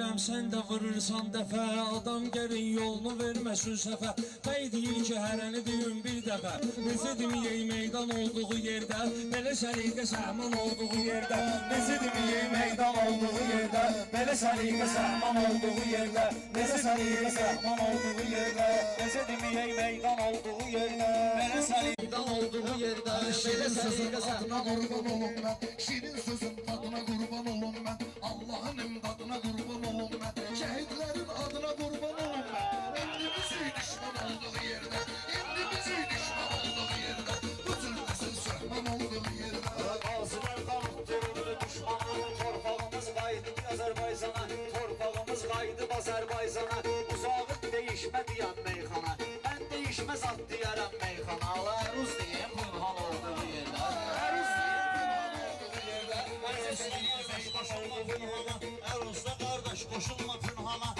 verirəm, sən də vurursan dəfə. Adam gəlin yolunu verməsin səfə. Bəy deyir ki, hərəni deyim bir dəfə. Necə deməyək meydan olduğu yerdə, belə səliqə səhman olduğu yerdə. Necə deməyək meydan olduğu yerdə, belə səliqə səhman olduğu yerdə. Necə səliqə səhman olduğu yerdə, necə deməyək meydan olduğu yerdə, belə səliqədən olduğu yerdə. Belə səliqə səhman qurban olum mən, şirin sözün tadına qurban olum mən, Allahın imdadına qurban olum mən, şəhidlərin adına qurban olum mən. İndi bizi düşman olduğu yerdə, indi bizi düşman olduğu yerdə, bu cür nəsil səhman olduğu yerdə. Qazilər qanıqdırılır düşmanın, torpağımız qayıdıb Azərbaycana, torpağımız qayıdıb Azərbaycana. Uzağı değişmə deyən meyxana, mən değişməz ad deyərəm meyxana. Əruz deyəm pünhan olduğu yerdə, əruz deyəm pünhan olduğu yerdə. Əruz deyəm qoşulma pünhana, əruzda qardaş qoşulma pünhana.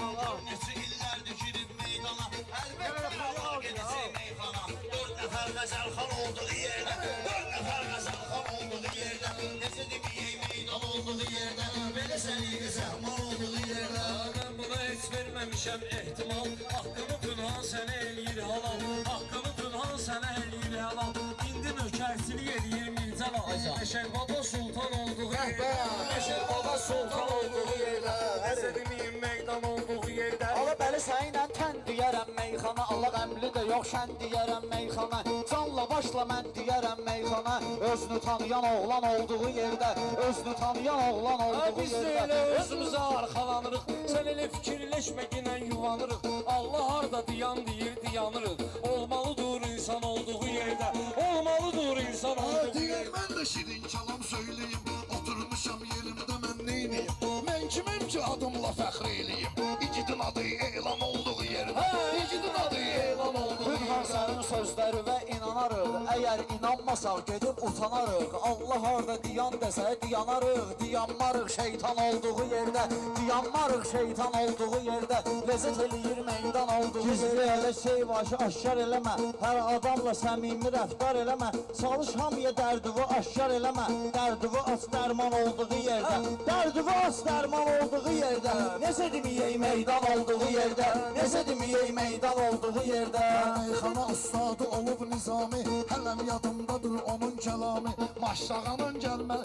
Neçə illərdir girib meydana, əlbəttə qala gedəcək meyxana. 4 nəfər qəzəlxan olduğu yerdə, 4 nəfər qəzəlxan olduğu yerdə. Necə deməyək meydan olduğu yerdə, belə səliqə səhman olduğu yerdə. Mən buna heç verməmişəm ehtimal, haqqımı pünhan sənə eləyir halal, haqqımı pünhan sənə eləyir halal. İndi nökərçilik eləyir Mircəlal, Məşəd Baba sultan olduğu yerdə, Məşəd Baba sultan olduğu yerdə, necə deməyim meydan olduğu yerdə. Allah bəli sənlə tən deyərəm meyxana, Allah əmli də yox şən deyərəm meyxana. Canla başla mən deyərəm meyxana, özünü tanıyan oğlan olduğu yerdə, özünü tanıyan oğlan olduğu Biz yerdə. də elə özümüzə arxalanırıq, sən elə fikirləşmə ginən yuvanırıq. Allah harda diyan deyir diyanırıq, olmalıdır insan olduğu yerdə, olmalıdır insan olduğu Deyər yerdə. mən də şirin kəlam söyləyim, oturmuşam yerimdə mən neyniyim? Mən kimim ki adımla fəxr eləyim, igidin adı elan olduğu yerdə, igidin adı elan olduğu Pünhan yerdə. sənin sözləri və inanarıq, əgər inanmasaq gedib utanarıq. Allah harda diyan desə diyanarıq, diyanmarıq şeytan olduğu yerdə, diyanmarıq şeytan olduğu yerdə. Lezzət eləyir meydan olduğu yerdə. Elə şey başı aşkar eləmə, hər adamla səmimi rəftar eləmə. Çalış hamıya dərdivə aşkar eləmə, dərdivə aç dərman olduğu yerdə, dərdivə aç dərman olduğu yerdə. Necə deməyək meydan olduğu yerdə, necə deməyək meydan olduğu yerdə. Meyxana ustadı olub nizami, hələm yadımdadır onun kəlamı. Maşrağanın gəlmə,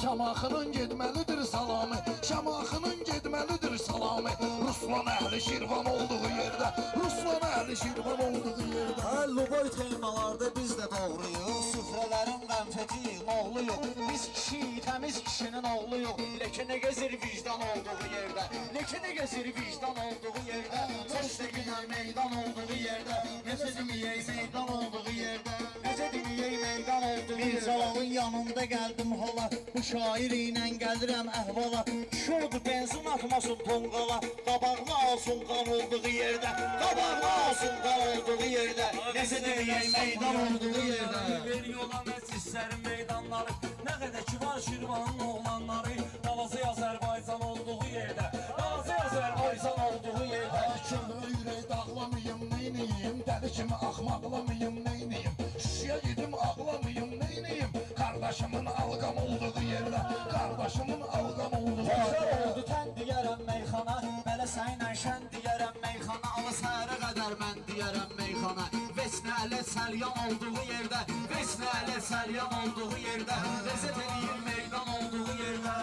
Şamaxının getməlidir salamı, Şamaxının getməlidir salamı. Ruslan əhli Şirvan olduğu yerdə, Ruslan əhli Şirvan olduğu yerdə. Luboy temalarda biz də doğruyuq, süfrələrin mənfəti oğluyuq. Biz kişi, təmiz kişinin oğluyuq, lekinə gezir vicdan olduğu yerdə, lekinə gezir vicdan olduğu yerdə. Çox da günə meydan olduğu yerdə, necə deməyək meydan olduğu yerdə, necə deməyək meydan olduğu yerdə. Mircəlalın yanında gəldim hala, bu şair ilə gəlirəm əhvala. Şurdu benzin atmasın tonqala, qabağını alsın qan olduğu yerdə, qabağını alsın qan olduğu yerdə, necə deməyək meydan olduğu yerdə. Ver yola məclislərin meydanları, nə qədər ki var Şirvanın oğlanları. Davası Azərbaycan olduğu yerdə, davası Azərbaycan olduğu yerdə. Kömrə ürək dağlamayım, neyniyim? Dəli kimi axmaqlamayım, neyniyim? Şişiyə gedim, ağlamayım, neyniyim? Qardaşımın alqam olduğu yerdə, qardaşımın alqam olduğu yerdə. Oldu tən deyərəm meyxana, belə sənlə şən deyərəm meyxana. Alı səhərə qədər mən deyərəm meyxana. Veçnə ələ səlyan olduğu yerdə, veçnə ələ səlyan olduğu yerdə, lezzət eləyir meydan olduğu yerdə.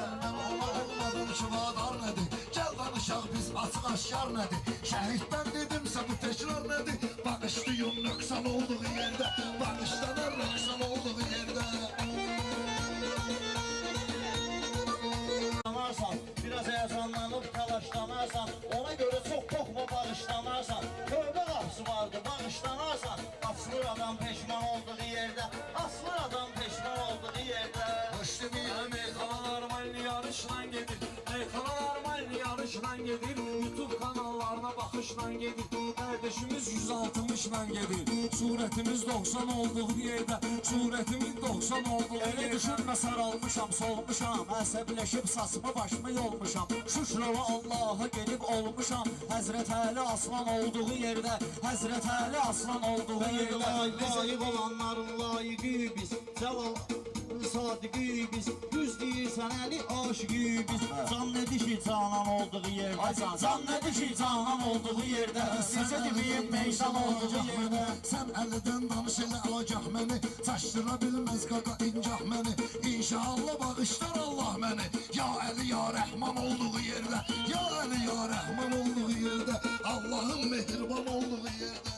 Olmadım ki vadar nədir? Gəl danışaq biz açıq aşkar nədir? Şəhiddən dedimsə bu təkrar nədir? Bağışlayın nöqsan olduğu yerdə, bağışlanan nöqsan olduğu yerdə. Biraz əzanlanıb talaşlanarsan, ona görə çox toxma bağışlanarsan. Tövbə qapısı vardı, bağışlanarsan, asılır adam peşman olduğu yerdə, asılır adam peşman olduğu yerdə. Başlamayın meyxanalar malli yarışla gedir, meyxanalar malli yarışla gedir, YouTube kanallarına baxışla gedir. Kardeşimiz 160'la gedir, surətimiz 90 olduğu yerdə, surətimiz 90 olduğu yerdə. Elə düşünmə saralmışam, solmuşam, əsəbləşib saçma başımı yolmuşam. Şüşrəvi Allaha gedib olmuşam, Həzrət Əli aslan olduğu yerdə, Həzrət Əli aslan olduğu yerdə. Layiq olanların layiqi biz, Cəlal sadiqi biz, düz deyirsən Əli aşıqi biz. Can nedik ki canan olduğu yerde Can nədir ki canan olduğu yerde Necə deməyim meydan olduğu yerde Sən əlidən danış elə agah məni Çaşdıra bilməz qaqa ingah məni İnşallah bağışlar Allah məni Ya Əli ya Rəhman olduğu yerdə Ya Əli ya Rəhman olduğu yerdə Allahın mehriban olduğu yerdə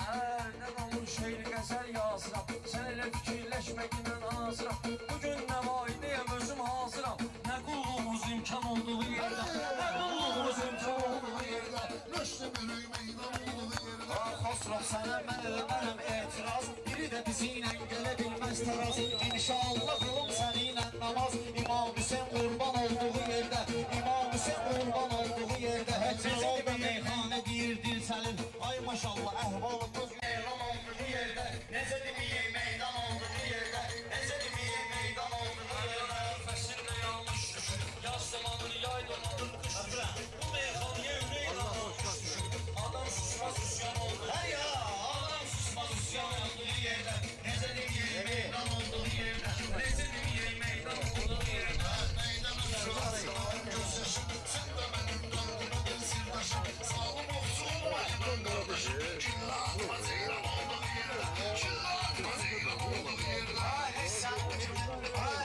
Ərdən olur şeir qəzəl yazıram Sən elə fikirləşməklə azıram Bugün nə vaidəyəm özüm hazıram Nə qulluğumuz imkan olduğu yerdə Nə qulluğumuz imkan olduğu yerdə Nöştə bölük meydan olduğu yerdə Xosrov sənə mən eləmərəm etiraz Biri də bizi ilə gələ bilməz taraz İnşallah qılım səninlə namaz İmam Hüseyin qurban olduğu yerdə İmam Hüseyin qurban olduğu yerdə Necə demə meyxanə deyir dil səlir Ay maşallah əhvalımız Meydan olduğu yerdə Necə deməyək meydan olduğu yerdə Necə deməyək meydan olduğu yerdə Fəsildə yanlış düşür Yaz zamanır, yay dolanır, qış düşür Bu meyxanıya ürək almış düşür Adam susmaz üsyan oldu Hey ya adam susmaz üsyan olduğu yerdə Necə deməyək meydan olduğu yerdə Necə deməyək meydan olduğu yerdə Meydan uçurasın göz yaşım Sən də mənim dördümə bir sirdaşım Sağım olsun meydan qardaşım Killə atma zeyran olduğu yerdə Killə atma zeyran olduğu yerdə Hey sen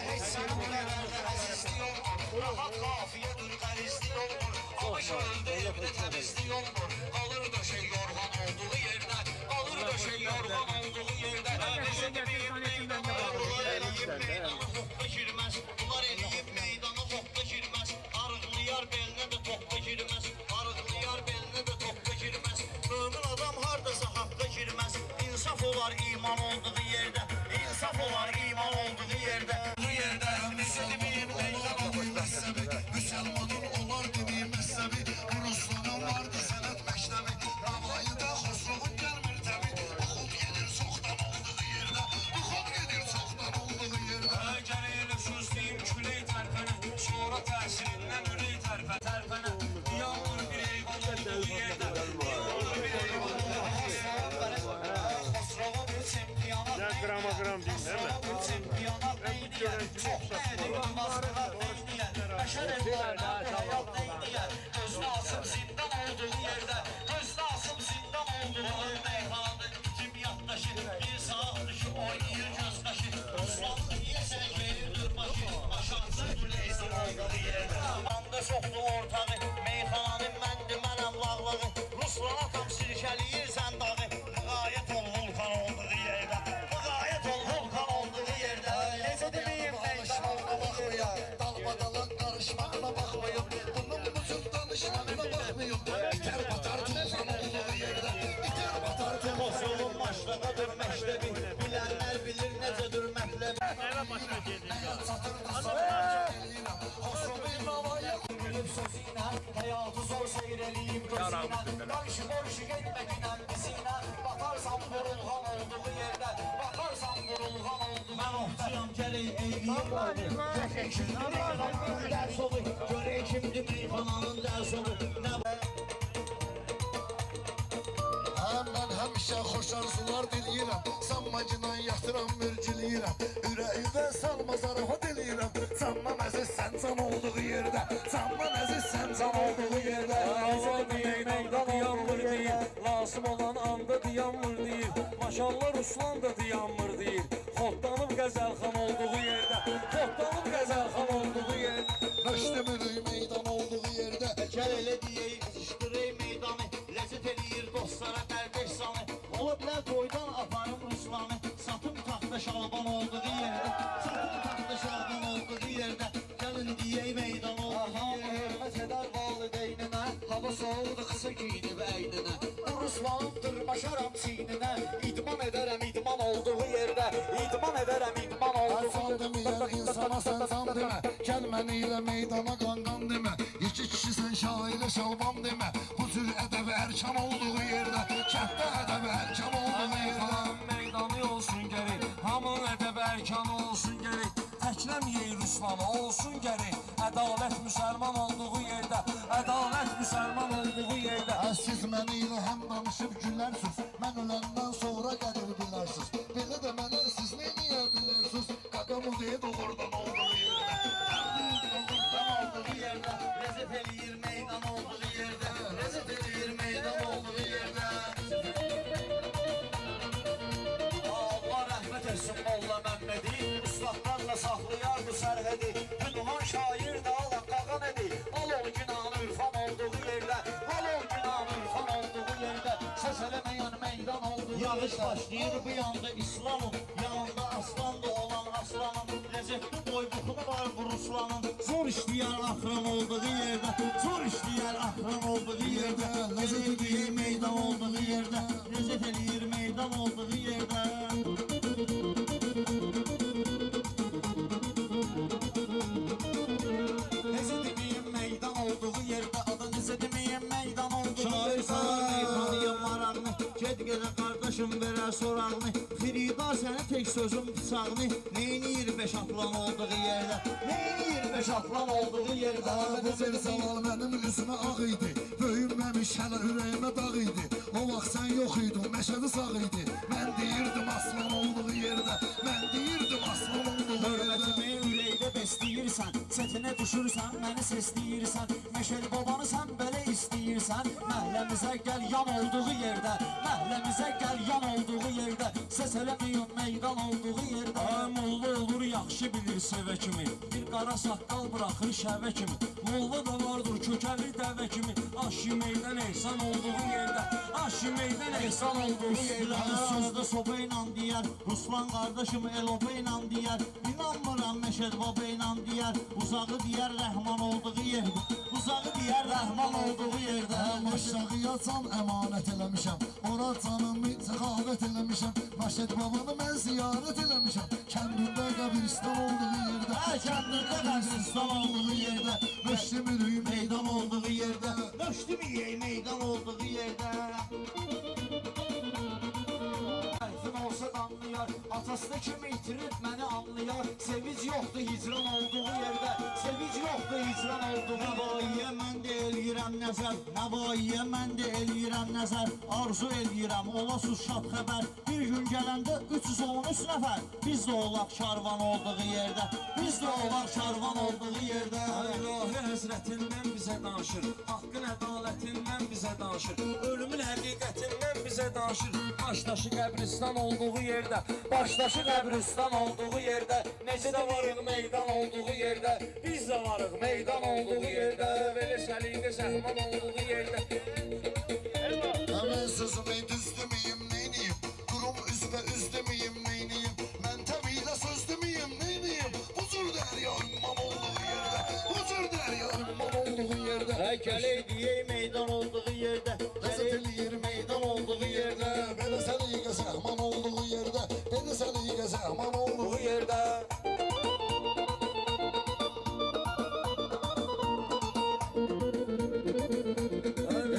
Hey sen bu neverde əzizli olmur Rahat qafiyə dur qərizli olmur Ama şöldü evdə təmizli olmur Alır döşək yorğan olduğu yerdə Alır döşək yorğan olduğu yerdə Necə deməyim meydanı Bunlar eləyib meydanı hoppa girməz Bunlar eləyib meydanı hoppa girməz Arıqlıyar belinə də toppa girməz Arıqlıyar belinə də toppa girməz Mömin adam hardasa haqqa girməz İnsaf olar iman olduğu yerdə İnsaf olar iman olduğu yerdə Bu yerdə necə deməyim meydan olur Müsəlmanın olar dediyi məzhəbi Ruslanın vardı sənət məktəbi Navayıda Xosrovun gəlmir təbi Bu xod gedir çoxdan olduğu yerdə Bu xod gedir çoxdan olduğu yerdə Gərək elə söz deyim külək tərpənə Sonra təsirindən ürək tərpənə Yanmır bir eyvan olduğu yerdə Yanmır bir eyvan olduğu yerdə Xosrova bir çempionat Qrama-qram deyil, değil mi? Bir çempionat neyniyər Çox nədir qılmazlıqlar neyniyər Bəşər evlərdən həyat neyniyər Gözünü asım zindan olduğu yerdə Gözünü asım zindan olduğu meyxanın Kim yaddaşı bir saatdır ki oynayır göz qaşı Ruslanın yiyəsən gelir durmaşı Aşağısı güleysin olduğu yerdə Anda çoxdur ortağı Meyxananın məndir mənəm lağlağı Ruslan atam sirkəliyirsən dağı Qayət ol vulkan olduğu yerdə Qayət ol vulkan olduğu yerdə Necə deməyim meydan olduğu yerdə Dalbadalan qarışmağına baxmayın Bunun mucur danışmağına baxmayın İtər batar tufan olduğu yerdə İtər batar tufan Xosrovun maşraqadır məktəbi Bilənlər bilir necədir mətləbi Gülüb sözünə Həyatı zor seyr eləyib gözünə Qarşı borşu getməklə bizinə Batarsan vurulğan olduğu yerdə Batarsan vurulğan olduğu Mən oxçuyam gərək eyləyim Meyxananın dərs olur Görək kimdir meyxananın dərs olur Nə Mən həmişə xoş arzular diləyirəm Sanmacına yatıram, mürcüləyirəm Ürəyimdə salma zarafat eləyirəm Canman əziz sən can olduğu yerdə Canman əziz sən can olduğu yerdə Azad deyil, meydan dayanmır deyil Lazım olan anda dayanmır deyil Maşallah Ruslan da dayanmır deyil Xodlanıb Qəzəlxan olduğu yerdə Xodlanıb Qəzəlxan olduğu yerdə Nöştə bölük meydan olduğu yerdə Gəl elə deyək, qızışdırək meydanı Ləzzət eləyir dostlara qardeş sanı Ola bilər toydan aparım Ruslanı Satım taxta şalban olduğu yerdə Satım taxta şalban olduğu yerdə Gəlin deyək meydan olduğu yerdə Hörmət edər valideyninə Hava soğuqdur qısa giyinib əyninə Bu Ruslanın dırmaşaram çiyninə İdman edərəm idman olduğu yerdə İdman edərəm idman olduğu Sən deməyən insana sən can demə Gəl məni ilə meydana qanqan demə İki kişi sən şailə şalban demə Bu cür ədəbi ərkan olduğu yerdə Kənddə ədəbi ərkan olduğu yerdə Meydanı olsun gərək Hamının ədəb ərkanı olsun gərək Təkləməyək Ruslanı olsun gərək Ədalət müsəlman olduğu yerdə Ədalət müsəlman olduğu yerdə Siz məni ilə həm danışıb gülərsiniz Mən öləndən sonra qədir bilərsiniz Belə də mənə siz neyniyə bilirsiniz Qaqamı deyə doğrudan olduğu saxlayar bu sərhədi. Günhan şair də alan qağan edir. Alol günahın ürfan olduğu yerdə, alol günahın ürfan olduğu yerdə, səs eləməyən meydan olduğu Yağış başlayır bu yanda İslamım, yanında aslan da olan aslanım. Recep'li boy buxunu var bu Ruslanın. Zor işləyər axram olduğu yerdə, zor işləyər axram olduğu yerdə. Lezzet eləyir meydan olduğu yerdə, lezzet eləyir meydan olduğu yerdə. Necə deməyim meydan olduğu yerdə, adı necə deməyim meydan olduğu Şair yerdə. salar meyxanıya marağını, ged gələ qardaşım verər sorağını. Firida səni tek sözüm bıçağını, neyniyir beş atlan olduğu yerdə, neyniyir beş atlan olduğu yerdə. Bu bir zaman mənim üzümə ağ idi, böyünməmiş hələ ürəyimə dağ idi. O vaxt sən yox idin, məşədi sağ idi. Mən deyirdim aslan olduğu yerdə, mən deyirdim aslan olduğu yerdə. Hörmətimi ürəkdə besləyirsən, çətinə düşürsən, məni sesləyirsən. Məşəl babanı sən belə istəyirsən, məhləmizə gəl yan olduğu yerdə, məhləmizə gəl yan olduğu yerdə, səs eləməyin meydan olduğu yerdə. Molla olur yaxşı bilir sevə kimi, bir qara saqqal bıraxır şəvə kimi. Molla da vardır kökəli dəvə kimi, aş yeməkdən ehsan olduğu yerdə, aş yeməkdən ehsan olduğu yerdə. Sözdə soba ilə deyər, Ruslan qardaşım eloba ilə deyər. İnanmıram Məşəd baba ilə deyər, uzağı deyər Rəhman olduğu yerdə, uzağı deyər Rəhman olduğu yerdə. Aşağıya can əmanət eləmişəm, ora canımı səxavət eləmişəm. Məşəd babanı mən ziyarət eləmişəm, kəndində qəbristan olduğu yerdə. Kəndində qəbristan olduğu yerdə, Möştüm ürüyüm meydan olduğu yerdə, möştüm yey meydan olduğu yerdə. Hərfin olsa danlayar, atasını kimi itirib məni anlayar. Sevic yoxdur hicran olduğu yerdə, sevic yoxdur hicran olduğu yerdə. Nəvaiyə mən də eləyirəm nəzər, nəvaiyə mən də eləyirəm nəzər. Arzu eləyirəm, olasız şad xəbər. Bir gün gələndə 313 nəfər, biz də olaq karvan olduğu yerdə, biz də olaq karvan olduğu yerdə. İlahi həzrətindən bizə danışır, haqqın ədalətindən bizə danışır, ölümün həqiqətindən bizə danışır. Başdaşı qəbristan olduğu yerdə, başdaşı qəbristan olduğu yerdə, necə də varıq meydan olduğu yerdə, biz də varıq meydan olduğu yerdə, belə səliqə zəhman olduğu yerdə. Həmən sözümü düz deməyim, neyniyim? Durum üzbə üz deməyim, neyniyim? Mən təbilə söz deməyim, neyniyim? Bu cür dərya ümman olduğu yerdə, bu cür dərya ümman olduğu yerdə. Gələk deyək meydan olduğu yerdə, Lezzet eləyir meydan olduğu yerdə, belə səliqə zəhman olduğu yerdə, belə səliqə zəhman olduğu yerdə.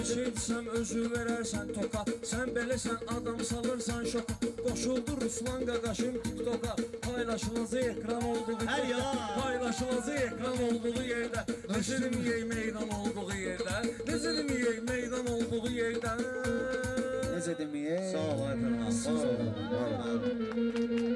Şeydsəm özü verərsən toka, sən beləsən adam salırsan şoka. Qoşuldu Ruslan qaqaşım TikToka, paylaşılacaq ekran olduğu yerdə, paylaşılacaq ekran olduğu yerdə. Necə deməyək meydan olduğu yerdə, necə deməyək meydan olduğu yerdə. Necə deməyək? Sağ ol, Ayfer. Sağ ol.